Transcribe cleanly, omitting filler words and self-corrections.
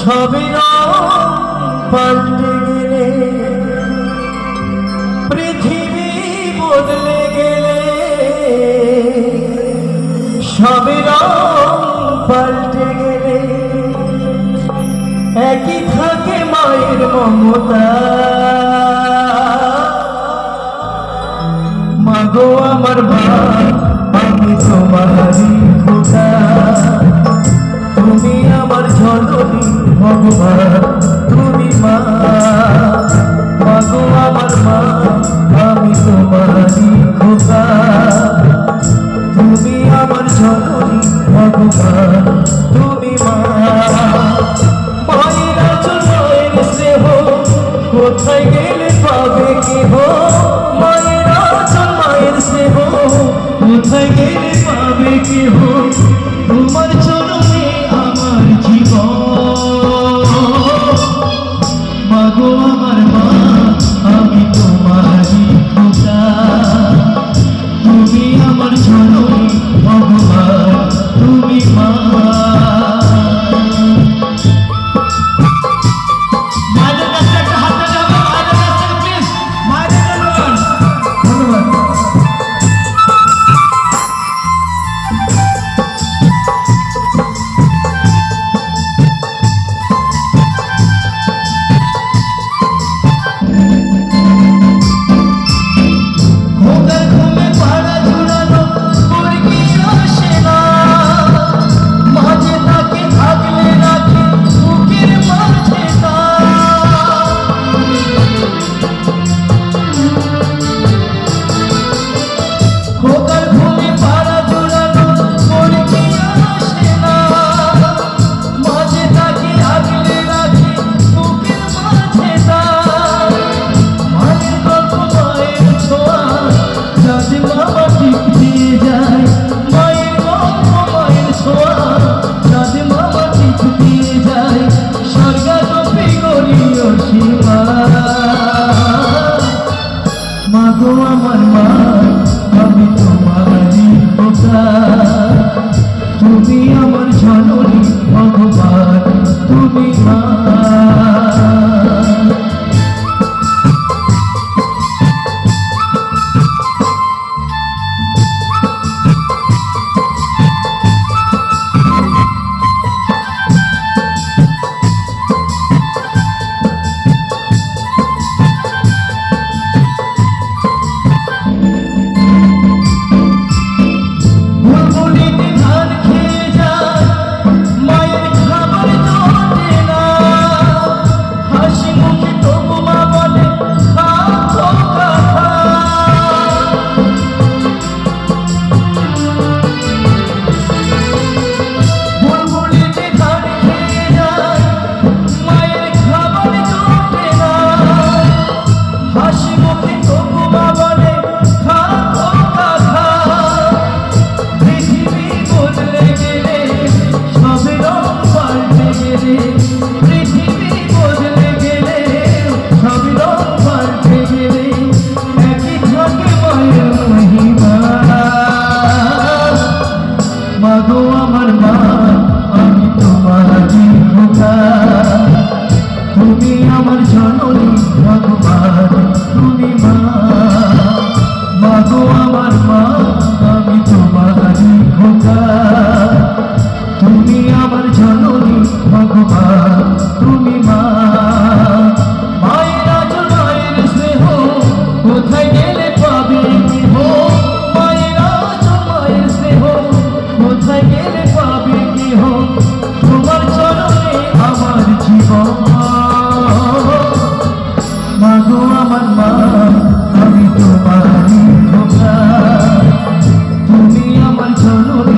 সবই পাল্টে গেলে, পৃথিবী বদলে গেলে, সবই পাল্টে গেলে, একই থাকে মায়ের মমতা। মাগো আমার মা, আমি তোমারই খোকা, তুমি আমার জননী ভগবান, তুমি মা। মাগো আমার মা, আমি তোমারই খোকা, তুমি আমার জননী ভগবান, তুমি মা। মায়ের আঁচল মায়ের স্নেহ কোথায় গেলে পাবে কেহ, মায়ের আঁচল মায়ের স্নেহ কোথায় গেলে পাবে কেহ, তোমার চরণে আমার জীবন। মাগো আমার মা, আমি তোমারই খোকা, তুমি আমার জননী ভগবান, তুমি মা। মাগো আমার মা, আমি তোমারই খোকা, তুমি আমার জননী ভগবান, তুমি মা। মাগো আমার মা, আমি তোমারই খোকা, তুমি আমার জননী ভগবান, তুমি মা। মাগো আমার মা, আমি তোমারই খোকা, তুমি আমার জননী ভগবান, তুমি মা। মায়ের আঁচল মায়ের স্নেহ কোথায় গেলে পাবে কেহ, মায়ের আঁচল মায়ের স্নেহ কোথায় গেলে পাবে কেহ, তোমার চরণে আমার জীবন। মাগো আমার মা, আমি তোমারই খোকা, তুমি আমার জননী